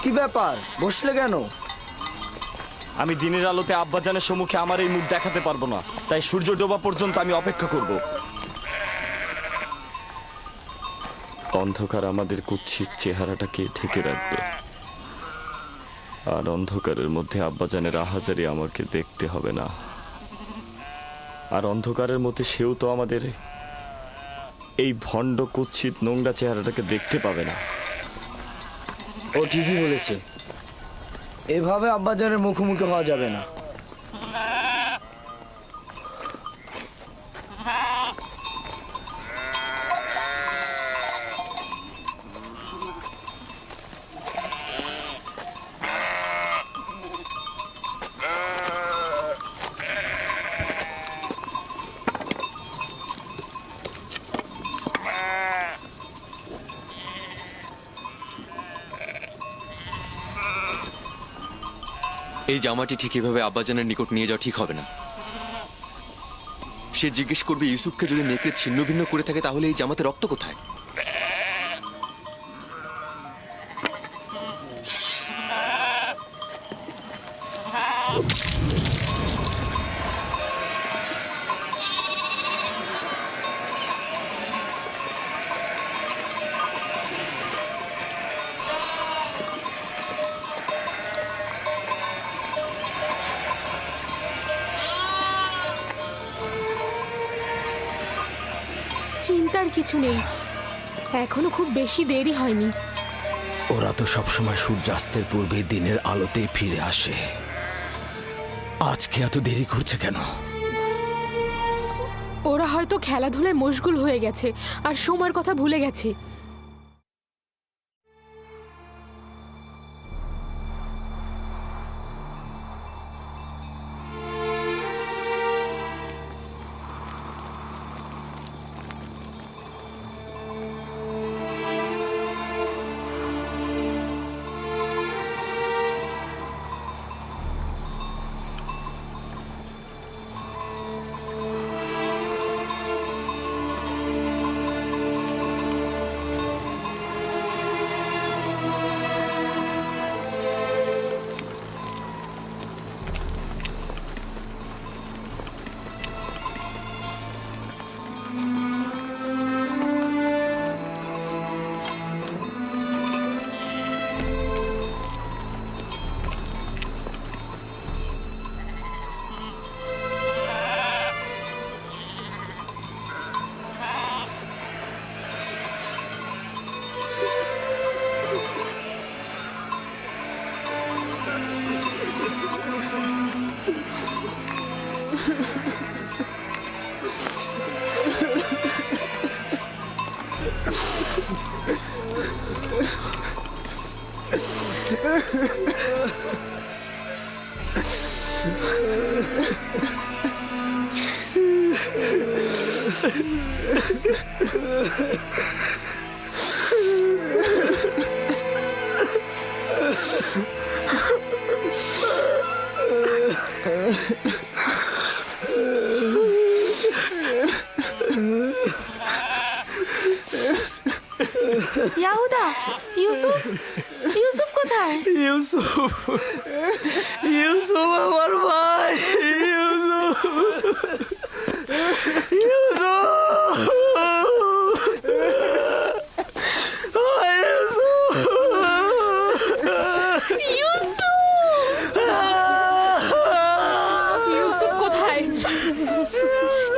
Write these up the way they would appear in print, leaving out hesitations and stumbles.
কি ব্যাপার, বসলে কেন? আমি দিনের আলোতে আব্বাজানের সম্মুখে আমার এই মুখ দেখাতে পারবো না, তাই সূর্য ডোবা পর্যন্ত আমি অপেক্ষা করব। অন্ধকার আমাদের কুৎসিত চেহারাটাকে ঢেকে রাখবে, আর অন্ধকারের মধ্যে আব্বাজানের আহাজারি আমাকে দেখতে হবে না। আর অন্ধকারের মধ্যে সেও তো আমাদের এই ভণ্ড কুৎসিত নোংরা চেহারাটাকে দেখতে পাবে না। ও ঠিকই বলেছে, এভাবে আব্বাজানের মুখোমুখি হওয়া যাবে না। এই জামাটি ঠিক এভাবে আব্বাজানের নিকট নিয়ে যাওয়া ঠিক হবে না। সে জিজ্ঞেস করবে ইউসুফকে যদি নেকড়ে ছিন্ন ভিন্ন করে থাকে তাহলে এই জামাতে রক্ত কোথায়? চিন্তার কিছু নেই, এখনো খুব বেশি দেরি হয়নি। ওরা তো সবসময় সূর্যাস্তের পূর্বে দিনের আলোতে ফিরে আসে, আজকে এত দেরি করছে কেন? ওরা হয়তো খেলাধুলায় মশগুল হয়ে গেছে আর সময়ের কথা ভুলে গেছে। ইয়াহুদা, ইউসুফ, ইউসুফ কোথায়? ইউসুফ, ইউসুফ আমার ভাই, ইউসুফ, ইউসুফ, ইউসুফ কোথায়?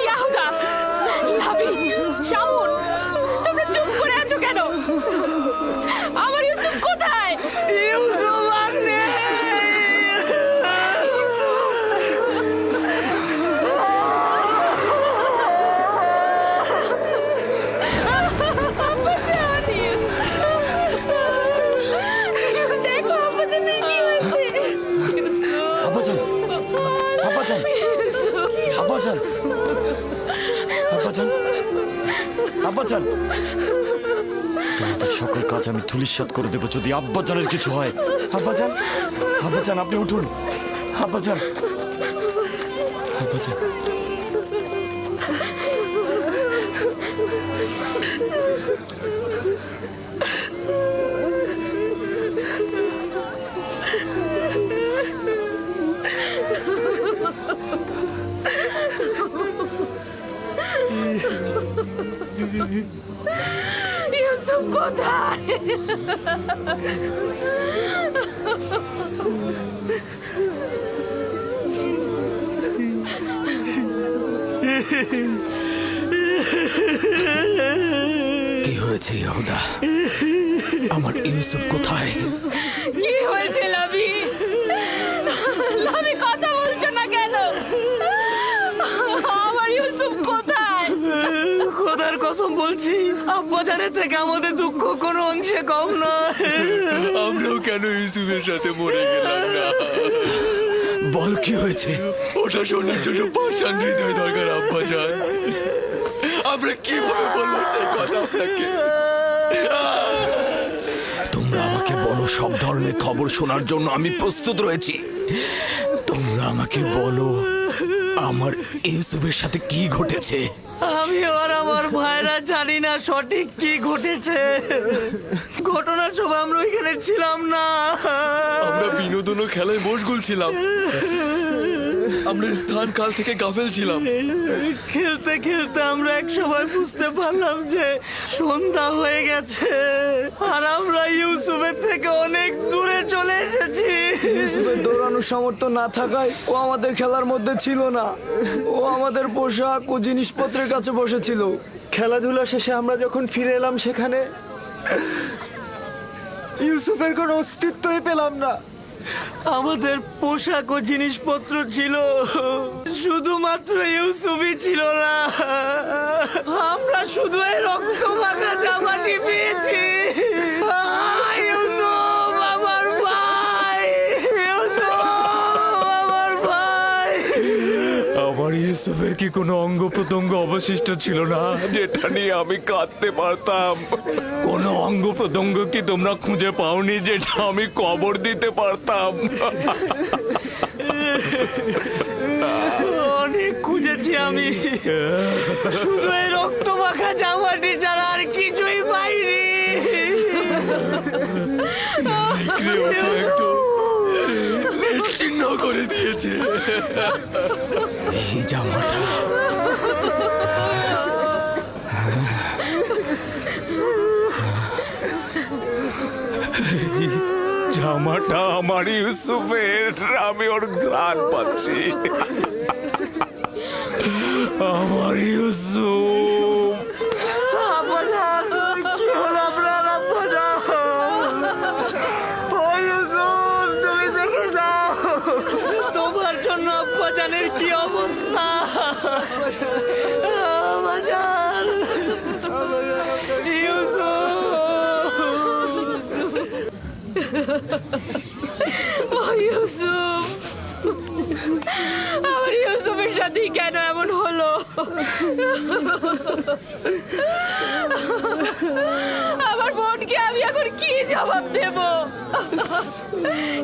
ইয়াহুদা, লাবি, শামুন, তোমরা চুপ করে আছো কেন? আমার ইউসুফ কোথায়? ইউসুফ আছে। দেখো আব্বাজানের কি হয়েছে। আব্বাজান, আব্বাজান, আব্বাজান, আব্বাজান, আব্বাজান, তোমাদের সকল কাজ আমি ধূলিসাৎ করে দেবো যদি আব্বাজানের কিছু হয়। আব্বাজান, আব্বাজান, আপনি উঠুন। আব্বাজান, আব্বাজান। ইউসুফ কোথায়? কি হয়েছে ইয়াহুদা? আমার ইউসুফ কোথায়? কি হয়েছে লাভি? লাভি কথা বলছো না কেন? আমার ইউসুফ কোথায়? খোদার কসম বলছি, আব্বাজানের থেকে আমাদের দুঃখ কোনো অংশে কম নয়। আমরাও কেন ইউসুফের সাথে মরে গেলাম না? বল কি হয়েছে? ওটা শোনার জন্য পাষাণ হৃদয় দরকার আব্বাজান। আমরা কিভাবে বলবো সেই কথা আপনাকে? তোমরা আমাকে বলো, সব ধরনের খবর শোনার জন্য আমি প্রস্তুত রয়েছি। তোমরা আমাকে বলো আমার ইউসুফের সাথে কি ঘটেছে। আমি আর আমার ভাইরা জানি না সঠিক কি ঘটেছে। ঘটনার সময় আমরা ওইখানে ছিলাম না। আমরা বিনোদন ও খেলায় মশগুল ছিলাম। আমরা স্থান কাল থেকে গাফেল ছিলাম। খেলতে খেলতে আমরা এক সময় বুঝতে পারলাম যে সন্ধ্যা হয়ে গেছে আর আমরা ইউসুফের থেকে অনেক দূরে চলে এসেছি। ইউসুফের দৌড়ানোর সামর্থ্য না থাকায় ও আমাদের খেলার মধ্যে ছিল না। ও আমাদের পোশাক ও জিনিসপত্রের কাছে বসেছিল। খেলাধুলা শেষে আমরা যখন ফিরে এলাম সেখানে ইউসুফের কোনো অস্তিত্বই পেলাম না। আমাদের পোশাক ও জিনিসপত্র ছিল, শুধুমাত্র ইউসুফই ছিল না। আমরা শুধু এই রক্ত মাখা জামাটি পেয়েছি। ইউসুফ আমার ভাই, ইউসুফ আমার ভাই। আমার ইউসুফের কি কোনো অঙ্গ প্রত্যঙ্গ অবশিষ্ট ছিল না যেটা নিয়ে আমি কাঁদতে পারতাম? কোনো অঙ্গ প্রত্যঙ্গ কি তোমরা খুঁজে পাওনি যেটা আমি কবর দিতে পারতাম? অনেক খুঁজেছি আমি, শুধু এই রক্ত মাখা জামাটি ছাড়া আর কিছুই পাইনি। একদম নিশ্চিহ্ন করে দিয়েছে। এই জামাটা জামাটা আমার ইউসুফের। আমি ওর ঘ্রাণ পাচ্ছি। আমার ইউসুফ। আব্বাজান, কি হলো আপনার আব্বাজান? ও ইউসুফ, তুমি দেখে যাও তোমার জন্য আব্বাজানের কি অবস্থা। আব্বাজান, ও ইউসুফ, আমার ইউসুফের সাথে কেন এমন হলো? আমার বোনকে আমি এখন কি জবাব দেব?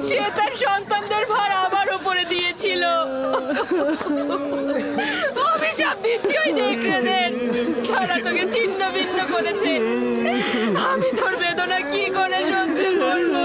সে তার সন্তানদের ভার আমার উপরে দিয়েছিল। অভিশাপ দিচ্ছি ওই নেকড়েদের, ছাড়া তোকে ছিন্ন ভিন্ন করেছে। আমি তোর বেদনা কি করে সহ্য করবো?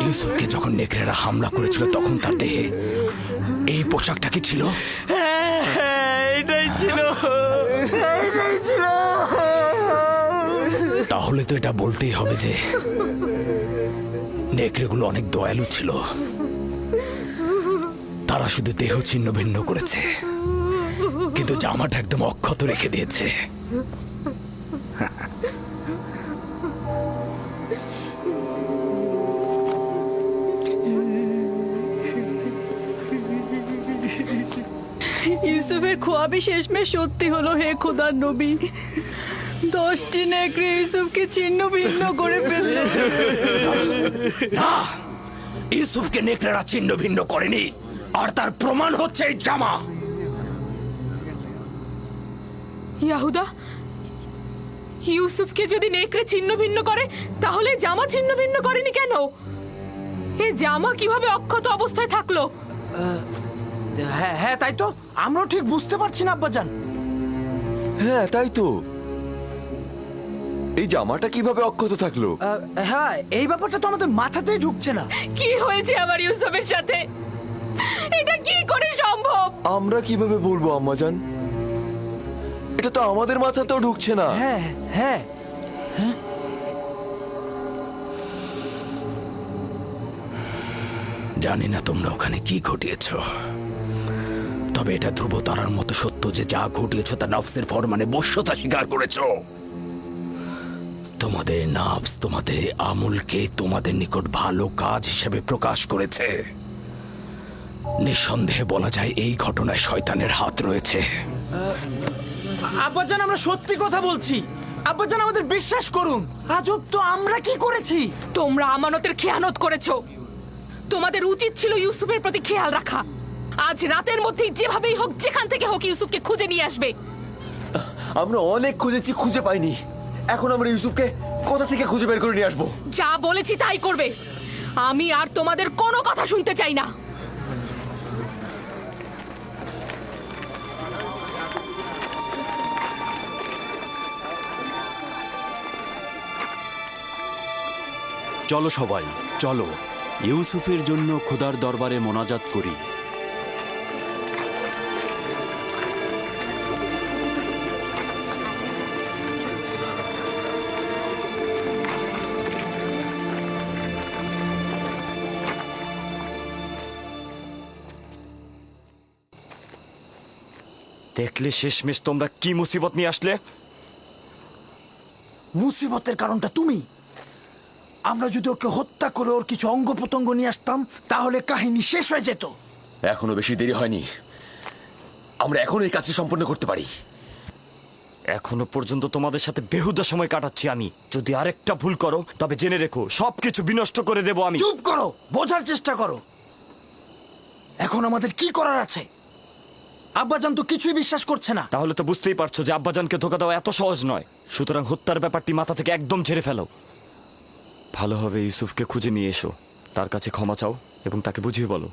ইউসুফকে যখন নেকড়েরা হামলা করেছিল তখন তার দেহে এই পোশাকটা কি ছিল? এটাই ছিল, এটাই ছিল। তাহলে তো এটা বলতেই হবে যে নেকড়েগুলো অনেক দয়ালু ছিল। তারা শুধু দেহ ছিন্ন ভিন্ন করেছে, কিন্তু জামাটা একদম অক্ষত রেখে দিয়েছে। ইউসুফের খোয়াবি শেষমেশ সত্যি হলো। হে খোদার নবী, 10টি নেকড়ে ইউসুফকে ছিন্ন ভিন্ন করে ফেলল। না, ইউসুফকে নেকড়েরা ছিন্ন ভিন্ন করেনি, আর তার প্রমাণ হচ্ছে এই জামা। ইয়াহুদা, ইউসুফকে যদি নেকড়ে ছিন্ন ভিন্ন করে তাহলে জামা ছিন্ন ভিন্ন করেনি কেন? এ জামা কিভাবে অক্ষত অবস্থায় থাকলো? হ্যাঁ হ্যাঁ, তাই তো আমরাও ঠিক বুঝতে পারছি না আব্বাজান। হ্যাঁ তাই তো, এই জামাটা কিভাবে অক্ষত থাকলো? হ্যাঁ, এই ব্যাপারটা তো আমাদের মাথাতেই ঢুকছে না। কি হয়েছে আবার ইউসুফের সাথে? এটা কি করে সম্ভব? আমরা কিভাবে বলবো আম্মাজান? এটা তো আমাদের মাথাতেও ঢুকছে না। হ্যাঁ হ্যাঁ, জানি না তোমরা ওখানে কি ঘটিয়েছ, তবে এটা ধ্রুবতারার মতো সত্য যে যা ঘটিয়েছ তা নফসের ফরমানে বশ্যতা স্বীকার করেছ। তোমাদের নফস তোমাদের এই আমলকে তোমাদের নিকট ভালো কাজ হিসেবে প্রকাশ করেছে। নিঃসন্দেহে বলা যায় এই ঘটনায় শয়তানের হাত রয়েছে। আব্বাজান আমরা সত্যি কথা বলছি। আব্বাজান আমাদের বিশ্বাস করুন। আজব তো, আমরা কি করেছি? তোমরা আমানতের খেয়ানত করেছো। তোমাদের উচিত ছিল ইউসুফের প্রতি খেয়াল রাখা। আজ রাতের মধ্যেই যেভাবেই হোক, যেখান থেকে হোক, ইউসুফকে খুঁজে নিয়ে আসবে। আমরা অনেক খুঁজেছি, খুঁজে পাইনি। এখন আমরা ইউসুফকে কোথা থেকে খুঁজে বের করে নিয়ে আসবো? যা বলেছি তাই করবে। আমি আর তোমাদের কোনো কথা শুনতে চাই না। চলো সবাই, চলো ইউসুফের জন্য খোদার দরবারে মোনাজাত করি। দেখলে শেষমেশ তোমরা কি মুসিবত নিয়ে আসলে? মুসিবতের কারণটা তুমি। আমরা যদি ওকে হত্যা করে ওর কিছু অঙ্গ প্রত্যঙ্গ নিয়ে আসতাম তাহলে কাহিনী শেষ হয়ে যেত। এখনো বেশি দেরি হয়নি, আমরা এখন এই কাজটি সম্পন্ন করতে পারি। এখনো পর্যন্ত তোমাদের সাথে বেহুদা সময় কাটাচ্ছি আমি। যদি আরেকটা ভুল করো তবে জেনে রেখো সবকিছু বিনষ্ট করে দেব আমি। চুপ করো, বোঝার চেষ্টা করো। এখন আমাদের কি করার আছে? আব্বাজান তো কিছুই বিশ্বাস করছে না। তাহলে তো বুঝতেই পারছো যে আব্বাজানকে ধোকা দেওয়া এত সহজ নয়। সুতরাং হত্যার ব্যাপারটি মাথা থেকে একদম ঝেড়ে ফেলো। ভালোভাবে ইউসুফকে খুঁজে নিয়ে এসো, তার কাছে ক্ষমা চাও এবং তাকে বুঝিয়ে বলো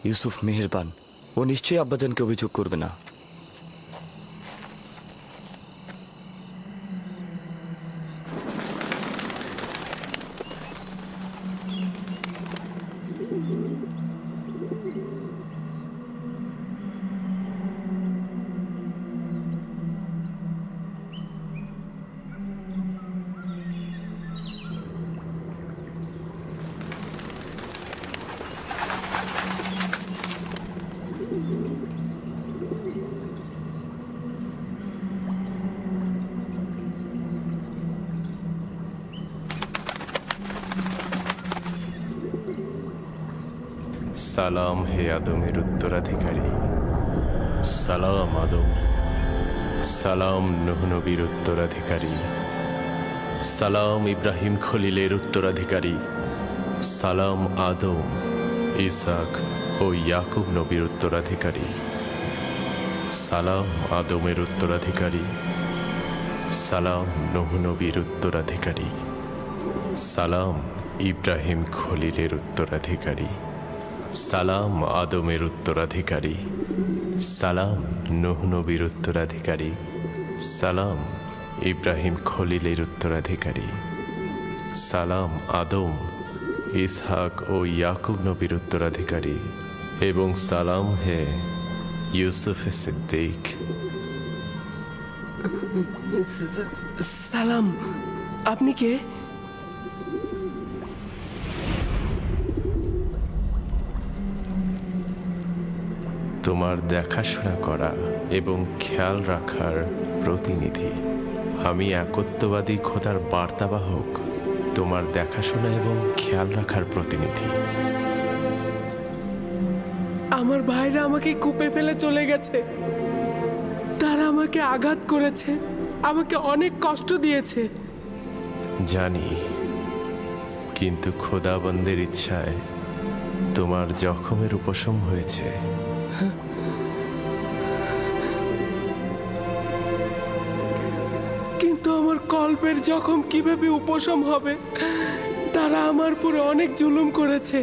ইউসুফ মেহেরবান, ও নিশ্চয়ই আব্বাজানকে অভিযোগ করবে না। সালাম হে আদমের উত্তরাধিকারী, সালাম আদম। সালাম নূহ নবীর উত্তরাধিকারী, সালাম ইব্রাহিম খলিলের উত্তরাধিকারী, সালাম আদম, ইসাক ও ইয়াকুব নবীর উত্তরাধিকারী, সালাম আদমের উত্তরাধিকারী, সালাম নূহ নবীর উত্তরাধিকারী, সালাম ইব্রাহিম খলিলের উত্তরাধিকারী, সালাম আদমের উত্তরাধিকারী, সালাম নূহ নবীর উত্তরাধিকারী, সালাম ইব্রাহিম খলিলের উত্তরাধিকারী, সালাম আদম, ইসহাক ও ইয়াকুব নবীর উত্তরাধিকারী, এবং সালাম হে ইউসুফ সিদ্দিক। সালাম, আপনি কে? তোমার দেখাশোনা করা এবং খেয়াল রাখার প্রতিনিধি। আমি একত্ববাদী খোদার বার্তাবাহক, তোমার দেখাশোনা এবং খেয়াল রাখার প্রতিনিধি। আমার ভাইরা আমাকে কূপে ফেলে চলে গেছে। তারা আমাকে আঘাত করেছে, আমাকে অনেক কষ্ট দিয়েছে। জানি, কিন্তু খোদাবন্দের ইচ্ছায় তোমার জখমের উপশম হয়েছে। কিন্তু আমার আমার কল্পের জখম কিভাবে উপশম হবে। তারা আমার পুরো অনেক জুলুম করেছে।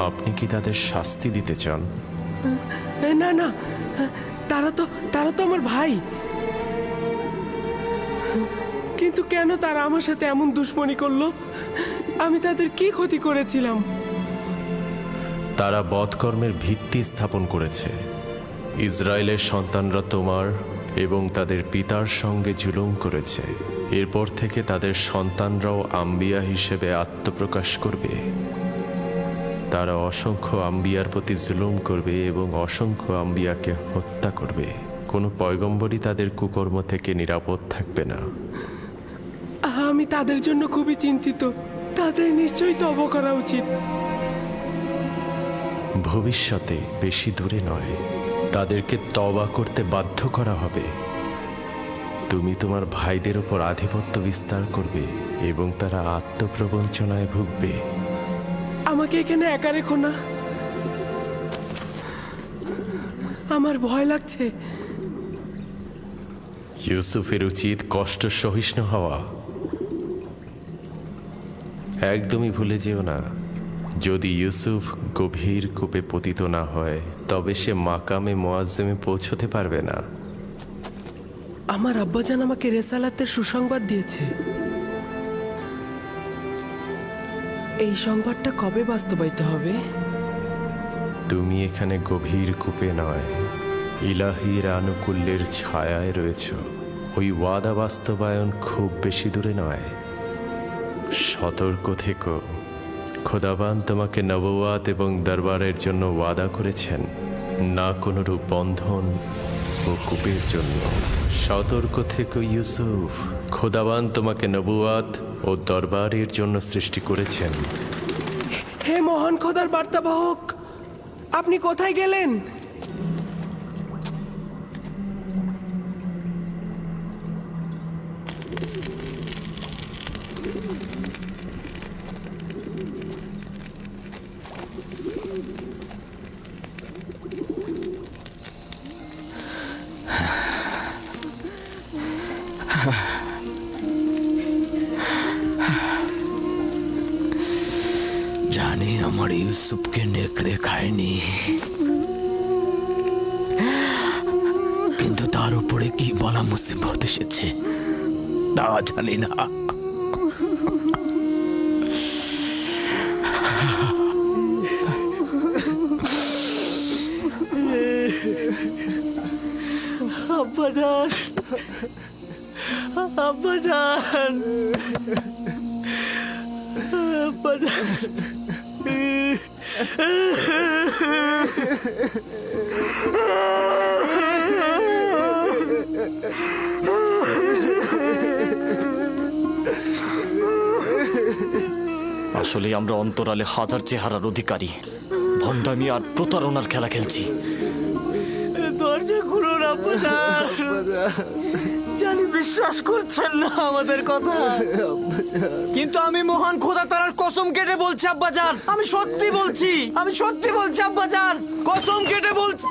আপনি কি তাদের শাস্তি দিতে চান? না না, তারা তো আমার ভাই। কিন্তু কেন তারা আমার সাথে এমন দুশ্মনী করলো? আমি তাদের কি ক্ষতি করেছিলাম? তারা বধকর্মের ভিত্তি স্থাপন করেছে। ইসরায়েলের সন্তানরা তোমার এবং তাদের পিতার সঙ্গে জুলুম করেছে। এরপর থেকে তাদের সন্তানরাও আম্বিয়া হিসেবে আত্মপ্রকাশ করবে। তারা অসংখ্য আম্বিয়ার প্রতি জুলুম করবে এবং অসংখ্য আম্বিয়াকে হত্যা করবে। কোনো পয়গম্বরই তাদের কুকর্ম থেকে নিরাপদ থাকবে না। আমি তাদের জন্য খুবই চিন্তিত। তাদের নিশ্চয়ই তওবা করা উচিত। ভবিষ্যতে বেশি দূরে নয়, তাদেরকে তওবা করতে বাধ্য করা হবে। তুমি তোমার ভাইদের উপর আধিপত্য বিস্তার করবে এবং তারা আত্মপ্রবঞ্চনায় ভুগবে। আমাকে এখানে একা রেখো না, আমার ভয় লাগছে। ইউসুফের উচিত কষ্ট সহিষ্ণু হওয়া। একদমই ভুলে যেও না, যদি ইউসুফ গভীর কূপে পতিত না হয় তবে সে মাকামে মুআজ্জমে পৌঁছতে পারবে না। আমার আব্বাজান আমাকে রেসালাতের সুসংবাদ দিয়েছে। এই সংবাদটা কবে বাস্তবায়িত হবে? তুমি এখানে গভীর কূপে নয়, ইলাহির আনুকূল্যের ছায়ায় রয়েছ। ওই ওয়াদা বাস্তবায়ন খুব বেশি দূরে নয়। সতর্ক থেকো, খোদাবান তোমাকে নবুয়াত এবং দরবারের জন্য ওয়াদা করেছেন, না কোনরূপ বন্ধন ও কূপের জন্য। সতর্ক থেকো ইউসুফ, খোদাবান তোমাকে নবুয়াত ও দরবারের জন্য সৃষ্টি করেছেন। হে মহান খোদার বার্তাবাহক, আপনি কোথায় গেলেন? জানি আমার ইউসুফকে নেকড়ে খায়নি, কিন্তু তার উপরে কি বলা মুসিবত এসেছে তা জানি না। আব্বাজান, আব্বাজান, আব্বাজান। আসলে আমরা অন্তরালে হাজার চেহারার অধিকারী, ভণ্ডামি আর প্রতারণার খেলা খেলছি। দরজা খুলুন আব্বাজান। জানি বিশ্বাস করছেন না আমাদের কথা, কিন্তু আমি মহান খোদা তাআলার কসম কেটে বলছি আব্বাজান, আমি সত্যি বলছি, আমি সত্যি বলছি আব্বাজান, কসম কেটে বলছি।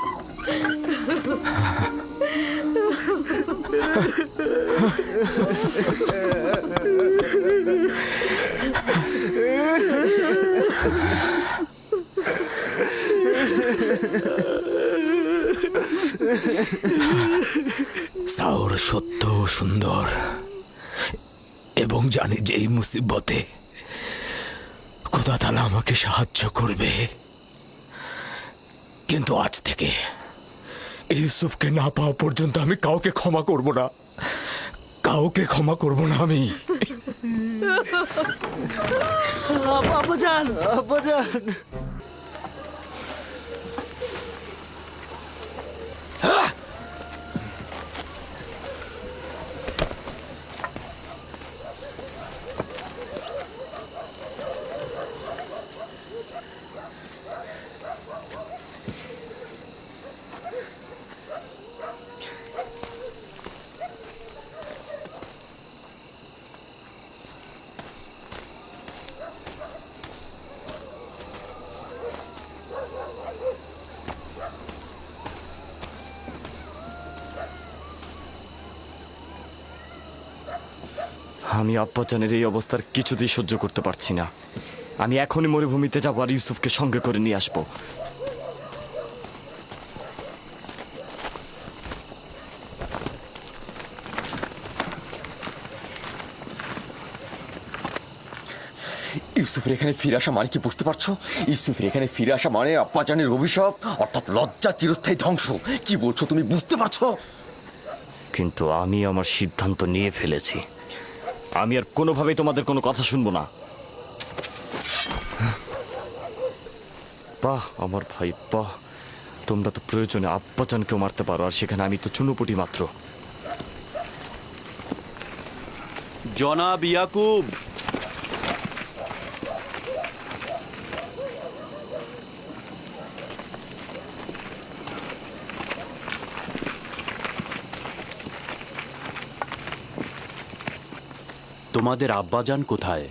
সাওর সত্য ও সুন্দর, এবং জানি যে এই মুসিবতে খোদা তাআলা আমাকে সাহায্য করবে। কিন্তু আজ থেকে ইউসুফকে না পাওয়া পর্যন্ত আমি কাউকে ক্ষমা করব না, কাউকে ক্ষমা করব না আমি। আব্বাজান, আব্বাজান। আমি আব্বাজানের এই অবস্থার কিছুতেই সহ্য করতে পারছি না। আমি এখনই মরুভূমিতে যাবো আর ইউসুফকে সঙ্গে করে নিয়ে আসবো। ইউসুফের এখানে ফিরে আসা মানে কি বুঝতে পারছো? ইউসুফের এখানে ফিরে আসা মানে আব্বাজানের অভিশাপ, অর্থাৎ লজ্জা, চিরস্থায়ী ধ্বংস। কি বলছো তুমি, বুঝতে পারছো? কিন্তু আমি আমার সিদ্ধান্ত নিয়ে ফেলেছি। আমি আর কোনোভাবেই তোমাদের কোনো কথা শুনবো না। বাহ আমার ভাই বাহ, তোমরা তো প্রয়োজনে আব্বাজানকেও মারতে পারো, আর সেখানে আমি তো চুনোপুটি মাত্র। জনাব ইয়াকুব, তোমাদের আব্বাজান কোথায়?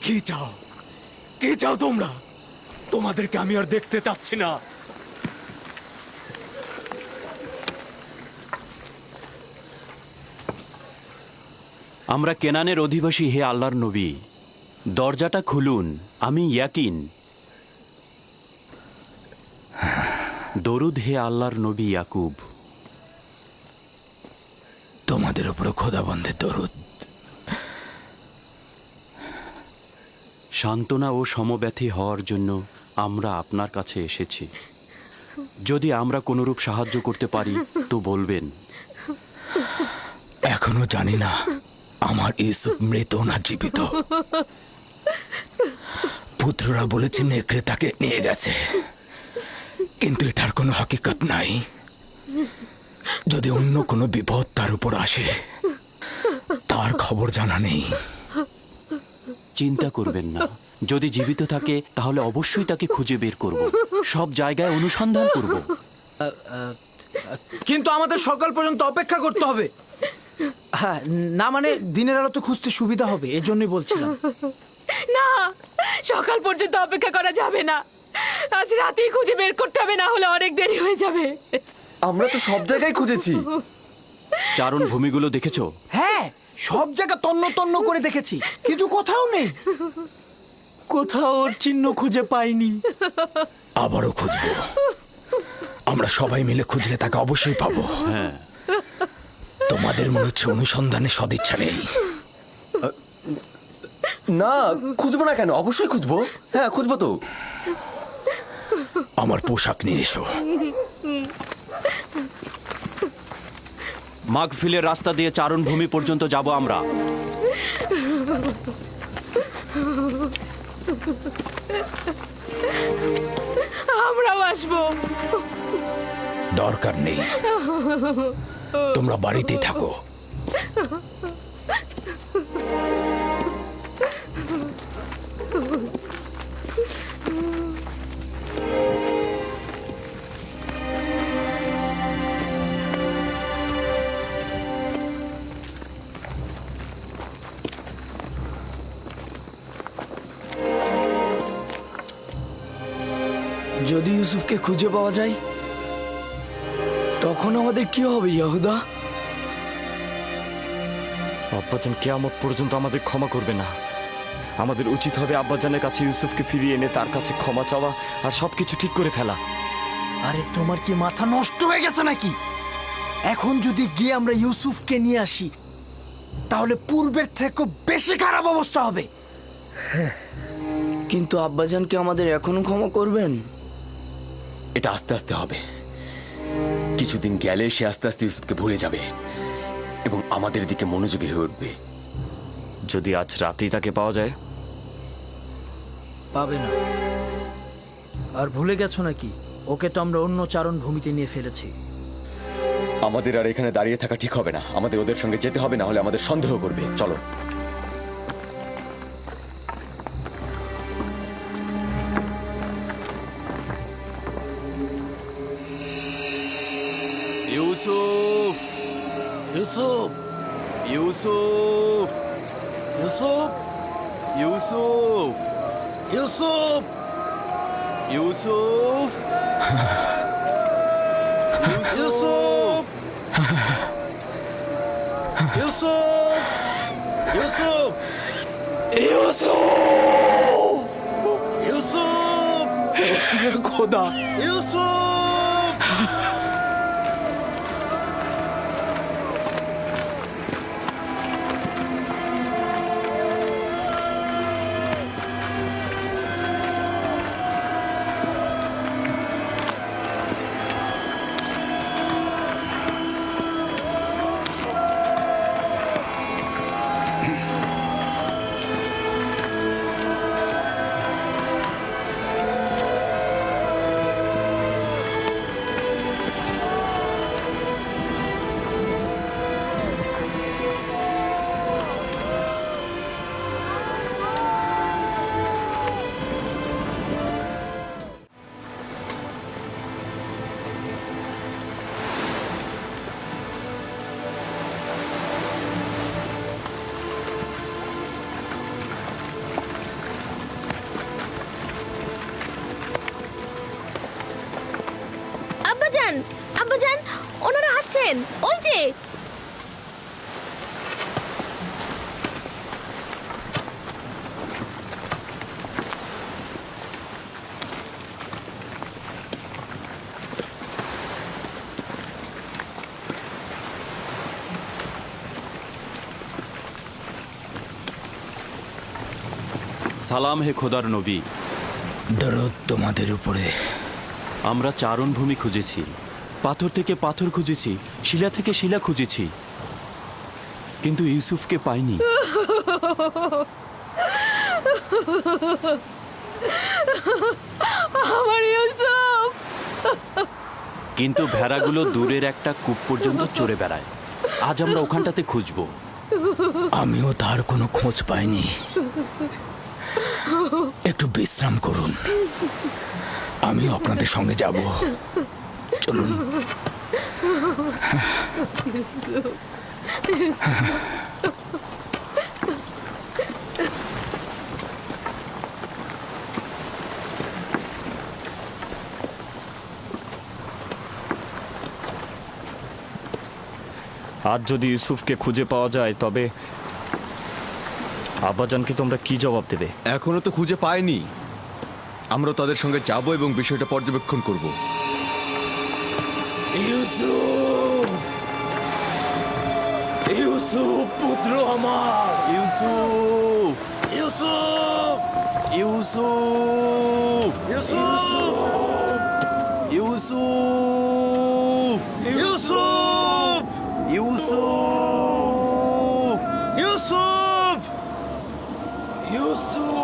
কি চাও? কি চাও তোমরা? তোমাদেরকে আমি আর দেখতে চাচ্ছি না। আমরা কেনানের অধিবাসী, হে আল্লাহর নবী, দরজাটা খুলুন। আমি ইয়াকিন। দরুদ হে আল্লাহর নবী ইয়াকুব। তোমাদের উপরে খোদাবন্ধের দরুদ। সান্ত্বনা ও সমব্যথী হওয়ার জন্য আমরা আপনার কাছে এসেছি। যদি আমরা কোনরূপ সাহায্য করতে পারি তো বলবেন। এখনো জানি না আমার ইউসুফ মৃত না জীবিত। পুত্ররা বলেছে নেকড়ে তাকে নিয়ে গেছে, কিন্তু এটার কোনো হকিকত নাই। যদি অন্য কোনো বিপদ তার উপর আসে, তার খবর জানা নেই। চিন্তা করবেন না, যদি জীবিত থাকে তাহলে অবশ্যই তাকে খুঁজে বের করব। সব জায়গায় অনুসন্ধান করব। কিন্তু আমাদের সকাল পর্যন্ত অপেক্ষা করতে হবে। হ্যাঁ, না মানে দিনের আলো তো খুঁজতে সুবিধা হবে, এজন্যই বলছিলাম। না, সকাল পর্যন্ত অপেক্ষা করা যাবে না। আজ রাতেই খুঁজে বের করতে হবে, না হলে অনেক দেরি হয়ে যাবে। আমরা তো সব জায়গায় খুঁজেছি। চারণ ভূমিগুলো দেখেছো? হ্যাঁ, সব জায়গা তন্ন তন্ন করে দেখেছি, কিন্তু কোথাও নেই। কোথাও ওর চিহ্ন খুঁজে পাইনি। আবারও খুঁজবো। আমরা সবাই মিলে খুঁজলে তাকে অবশ্যই পাবো। হ্যাঁ। তোমাদের মনে হচ্ছে অনুসন্ধানে সদিচ্ছা নেই। না, খুঁজবো না কেন? অবশ্যই খুঁজবো। হ্যাঁ, খুঁজবো তো। আমার পোশাক নিয়ে এসো। মাগফিলের রাস্তা দিয়ে চারণ ভূমি পর্যন্ত যাব আমরা। আমরাও আসবো। দরকার নেই, তোমরা বাড়িতেই থাকো। যদি ইউসুফকে খুঁজে পাওয়া যায়, তখন আমাদের কি হবে ইয়াহুদা? আব্বাজান কিয়ামত পর্যন্ত আমাদের ক্ষমা করবে না। আমাদের উচিত হবে আব্বাজানের কাছে ইউসুফকে ফিরিয়ে এনে তার কাছে ক্ষমা চাওয়া আর সবকিছু ঠিক করে ফেলা। আরে তোমার কি মাথা নষ্ট হয়ে গেছে নাকি? এখন যদি গিয়ে আমরা ইউসুফকে নিয়ে আসি, তাহলে পূর্বের থেকে বেশি খারাপ অবস্থা হবে। কিন্তু আব্বাজান কি আমাদের এখনো ক্ষমা করবেন? এটা আস্তে আস্তে হবে। কিছুদিন গেলে সে আস্তে আস্তে ইউসুফকে ভুলে যাবে এবং আমাদের দিকে মনোযোগী হয়ে উঠবে। যদি আজ রাতেই তাকে পাওয়া যায়। পাবে না। আর ভুলে গেছো নাকি, ওকে তো আমরা অন্য চারণ ভূমিতে নিয়ে ফেলেছি। আমাদের আর এখানে দাঁড়িয়ে থাকা ঠিক হবে না। আমাদের ওদের সঙ্গে যেতে হবে, না হলে আমাদের সন্দেহ করবে। চলো। ইউসুফ, ইউসুফ, ইউসুফ, ইউসুফ, ইউসুফ ইউসুফ ইউসুফ ইউসুফ ইউসুফ ইউসুফ ইউসুফ খোদা ইউসুফ আব্বাজান, আব্বাজান, ওনারা আসছেন, ওই যে। সালাম হে খোদার নবী। দরুদ তোমাদের উপরে। আমরা চারণভূমি খুঁজেছি, পাথর থেকে পাথর খুঁজেছি, শিলা থেকে শিলা খুঁজেছি, কিন্তু ইউসুফকে পাইনি। আমার ইউসুফ। কিন্তু ভেড়াগুলো দূরের একটা কূপ পর্যন্ত চড়ে বেড়ায়। আজ আমরা ওখানটাতে খুঁজবো। আমিও তার কোনো খোঁজ পাইনি। একটু বিশ্রাম করুন, আমিও আপনাদের সঙ্গে যাব। চলুন। আজ যদি ইউসুফকে খুঁজে পাওয়া যায় তবে আব্বাজানকে তোমরা কি জবাব দেবে? এখনো তো খুঁজে পাইনি। আমরা তাদের সঙ্গে যাব এবং বিষয়টা পর্যবেক্ষণ করব। ইউসুফ, ইউসুফ পুত্র আমার। ইউসুফ, ইউসুফ, ইউসুফ, ইউসুফ, ইউসুফ, ইউসুফ, ইউসুফ, ইউসুফ,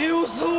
ইউসুফ।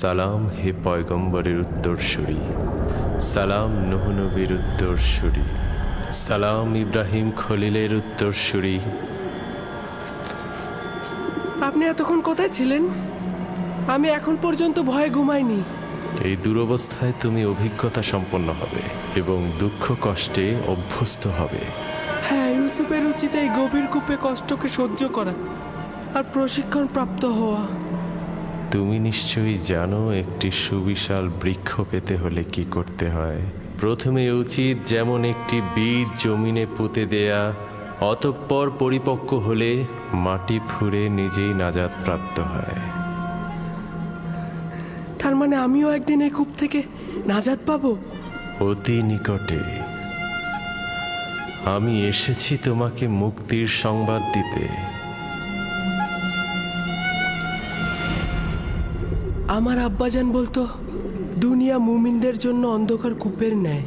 সালাম হে পয়গম্বরের উত্তরসূরি, সালাম নূহ নবীর উত্তরসূরি, সালাম ইব্রাহিম খলিলের উত্তরসূরি, আপনি এতক্ষণ কোথায় ছিলেন? আমি এখন পর্যন্ত ভয়ে ঘুমাইনি। এই দুরবস্থায় তুমি অভিজ্ঞতা সম্পন্ন হবে এবং দুঃখ কষ্টে অভ্যস্ত হবে। হ্যাঁ, ইউসুফের উচিত এই গভীর কূপে কষ্টকে সহ্য করা আর প্রশিক্ষণ প্রাপ্ত হওয়া। তুমি নিশ্চয়ই জানো একটি সুবিশাল বৃক্ষ পেতে হলে কি করতে হয়। প্রথমে উচিত যেমন একটি বীজ জমিনে পুঁতে দেয়া, অতঃপর পরিপক্ক হলে মাটি ফুঁড়ে নিজেই নাজাত প্রাপ্ত হয়। তার মানে আমিও একদিন এই কূপ থেকে নাজাত পাবো? অতি নিকটে। আমি এসেছি তোমাকে মুক্তির সংবাদ দিতে। আমার আব্বাজান বলতো দুনিয়া মুমিনদের জন্য অন্ধকার কূপের ন্যায়।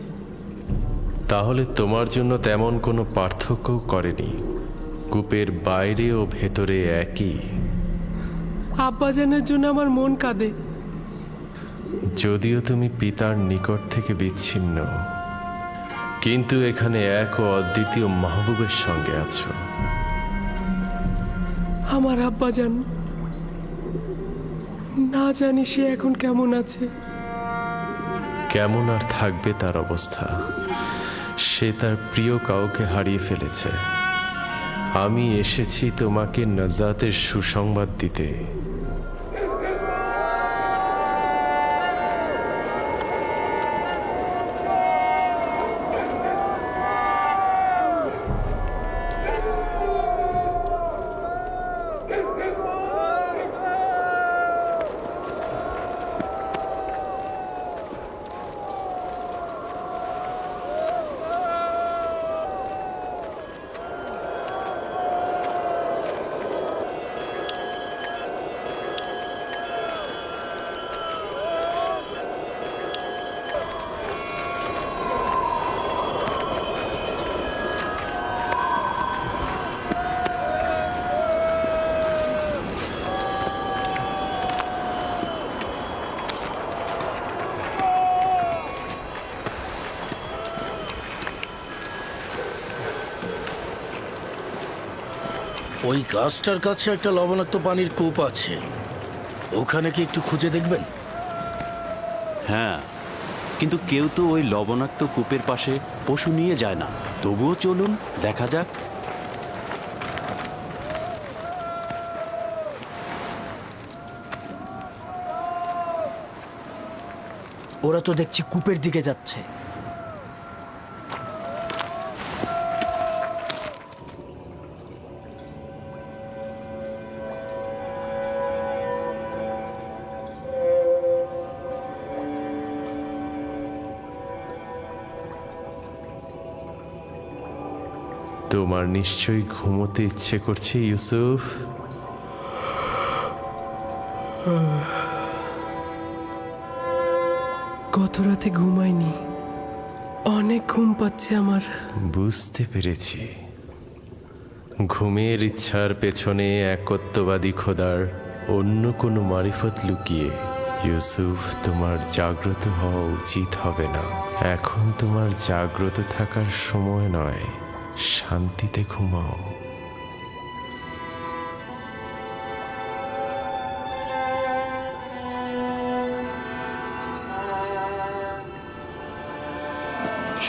তাহলে তোমার জন্য তেমন কোনো পার্থক্য করেনি। কূপের বাইরে ও ভেতরে একই। আব্বাজানের জন্য আমার মন কাঁদে। যদিও তুমি পিতার নিকট থেকে বিচ্ছিন্ন, কিন্তু এখানে এক ও অদ্বিতীয় মাহবুবের সঙ্গে আছো। আমার আব্বাজান, না জানি সে এখন কেমন আছে। কেমন আর থাকবে তার অবস্থা? সে তার প্রিয় কাউকে হারিয়ে ফেলেছে। আমি এসেছি তোমাকে নাজাতের সুসংবাদ দিতে। ওই গাছটার কাছে একটা লবণাক্ত পানির কূপ আছে, ওখানে কি একটু খুঁজে দেখবেন? হ্যাঁ, কিন্তু কেউ তো ওই লবণাক্ত কূপের পাশে পশু নিয়ে যায় না। তবুও চলুন, দেখা যাক। ওরা তো দেখছি কূপের দিকে যাচ্ছে। তোমার নিশ্চয়ই ঘুমোতে ইচ্ছে করছে ইউসুফ। গত রাতে ঘুমাইনি, অনেক ঘুম পাচ্ছে আমার। বুঝতে পেরেছি। ঘুমের ইচ্ছার পেছনে একত্ববাদী খোদার অন্য কোনো মারিফত লুকিয়ে। ইউসুফ, তোমার জাগ্রত হওয়া উচিত হবে না। এখন তোমার জাগ্রত থাকার সময় নয়। শান্তিতে ঘুমাও।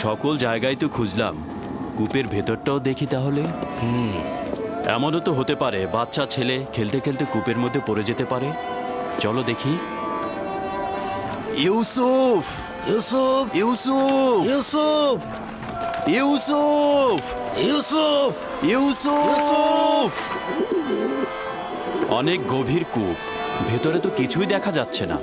সকল জায়গায় তো খুঁজলাম, কূপের ভেতরটাও দেখি তাহলে। এমনও তো হতে পারে বাচ্চা ছেলে খেলতে খেলতে কূপের মধ্যে পড়ে যেতে পারে। চলো দেখি। ইউসুফ, ইউসুফ, ইউসুফ, ইউসুফ, ইউসুফ, ইউসুফ, ইউসুফ! অনেক গভীর কূপ, ভেতরে তো কিছুই দেখা যাচ্ছে না।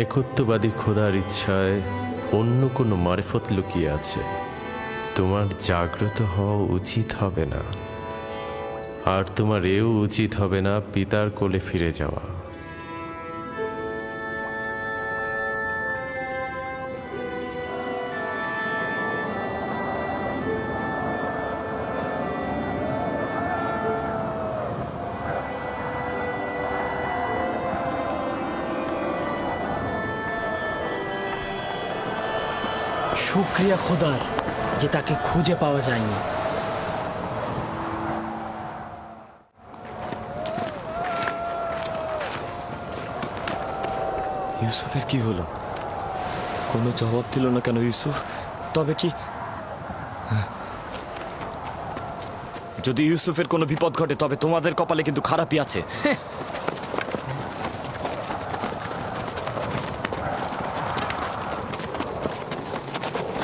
একত্ববাদী খোদার ইচ্ছায় অন্য কোনো মারিফত লুকিয়ে আছে। তোমার জাগ্রত হওয়া উচিত হবে না, আর তোমার এও উচিত হবে না পিতার কোলে ফিরে যাওয়া। শুক্রিয়া খোদার যে তাকে খুঁজে পাওয়া যায়নি। ইউসুফের কি হলো? কোনো জবাব দিল না কেন ইউসুফ? তবে কি যদি ইউসুফের কোনো বিপদ ঘটে তবে তোমাদের কপালে কিন্তু খারাপই আছে।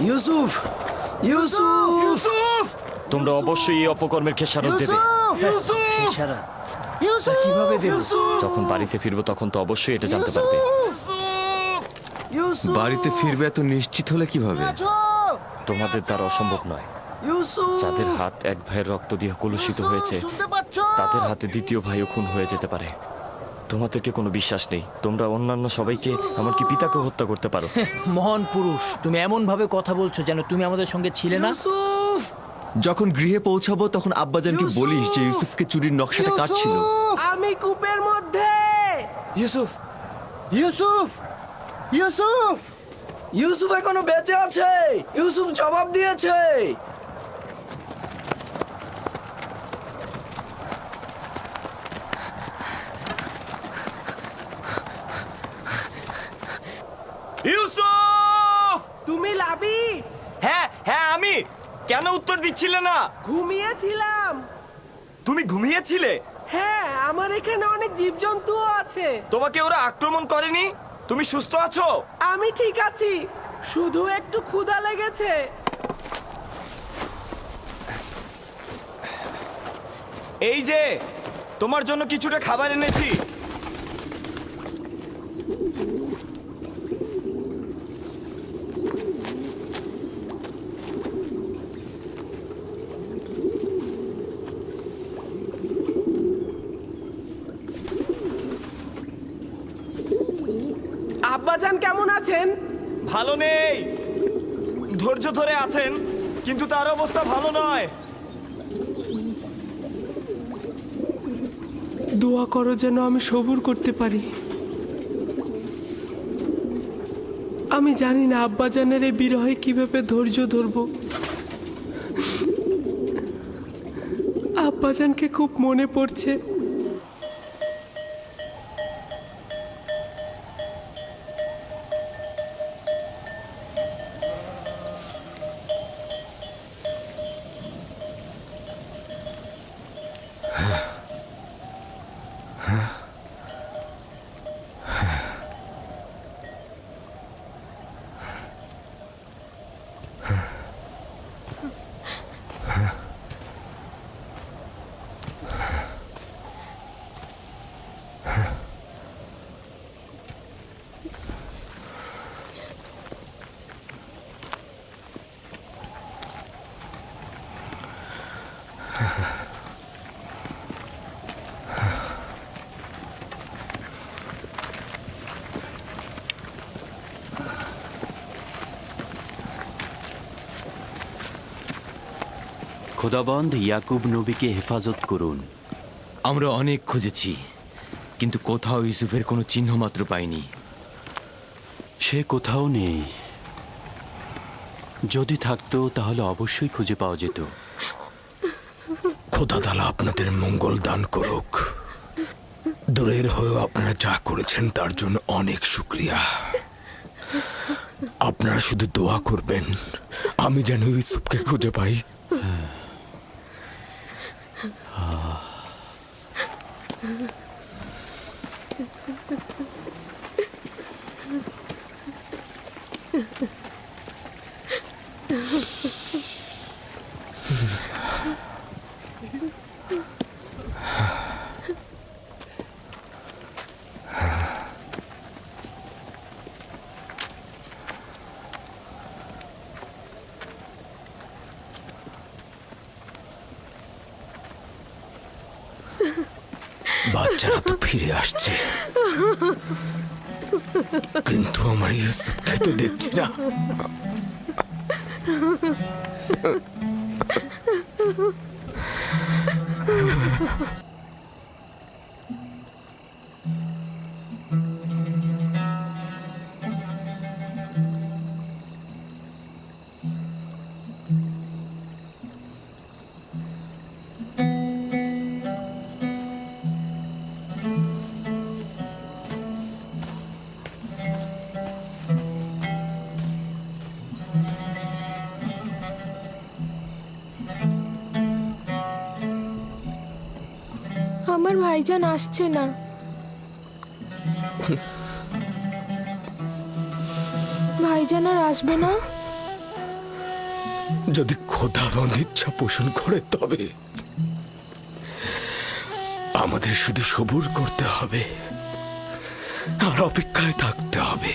ইউসুফ, ইউসুফ, তোমরা অবশ্যই এই অপকর্মের খেসারত দেবে। খেসারত তা কিভাবে দেব? যখন বাড়িতে ফিরবো তখন তো অবশ্যই এটা জানতে পারবে। বাড়িতে ফিরবে এত নিশ্চিত হলে কিভাবে? তোমাদের দ্বারা অসম্ভব নয়। যাদের হাত এক ভাইয়ের রক্ত দিয়ে কলুষিত হয়েছে তাদের হাতে দ্বিতীয় ভাইও খুন হয়ে যেতে পারে। তোমাদেরকে কোনো বিশ্বাস নেই। তোমরা অন্যান্য সবাইকে এমনকি পিতাকে হত্যা করতে পারো। মহান পুরুষ, তুমি এমন ভাবে কথা বলছো যেন তুমি আমাদের সঙ্গে ছিলে না। যখন গৃহে পৌঁছাবো তখন আব্বাজানকে বলিস যে ইউসুফকে চুরির নকশাটা কার ছিল। আমি কূপের মধ্যে। ইউসুফ, ইউসুফ, ইউসুফ, ইউসুফ এখনো বেঁচে আছে। ইউসুফ জবাব দিয়েছে। ইউসুফ! তুমি লাবি? হ্যাঁ হ্যাঁ আমি। কেন উত্তর দিচ্ছিলে না? ঘুমিয়েছিলাম। তুমি ঘুমিয়েছিলে? হ্যাঁ, আমার এখানে অনেক জীবজন্তু আছে। তোমাকে ওরা আক্রমণ করেনি? তুমি সুস্থ আছো? আমি ঠিক আছি, শুধু একটু ক্ষুধা লেগেছে। এই যে তোমার জন্য কিছুটা খাবার এনেছি। আব্বাজান কেমন আছেন? ভালো নেই, ধৈর্য ধরে আছেন, কিন্তু তার অবস্থা ভালো নয়। দোয়া করো যেন আমি সবুর করতে পারি। আমি জানি না আব্বাজানের এই বিরহে কিভাবে ধৈর্য ধরব। আব্বাজানকে খুব মনে পড়ছে। খোদাবন্দ ইয়াকুব নবীকে হেফাজত করুন। আমরা অনেক খুঁজেছি, কিন্তু কোথাও ইউসুফের কোনো চিহ্ন মাত্র পাইনি। সে কোথাও নেই। যদি থাকতো তাহলে অবশ্যই খুঁজে পাওয়া যেত। খোদা তাআলা আপনাদের মঙ্গল দান করুক। দূরের হয়েও আপনারা যা করেছেন তার জন্য অনেক শুক্রিয়া। আপনারা শুধু দোয়া করবেন আমি যেন ইউসুফকে খুঁজে পাই। বাচ্চারা তো ফিরে আসছে, কিন্তু আমার ইউসুফকে তো দেখছি না। আমার ভাইজান আসছে না। ভাইজান আর আসবে না? যদি খোদাবন্দ ইচ্ছা পোষণ করে তবে আমাদের শুধু সবুর করতে হবে আর অপেক্ষায় থাকতে হবে।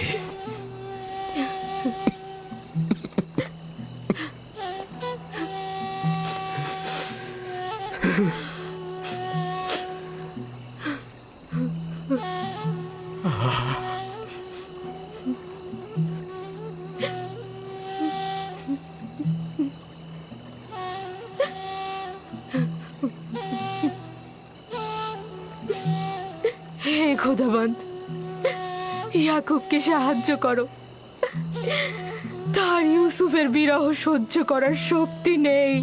হে খোদাবন্ত, ইয়াকুবকে সাহায্য করো। তার ইউসুফের বিরহ সহ্য করার শক্তি নেই।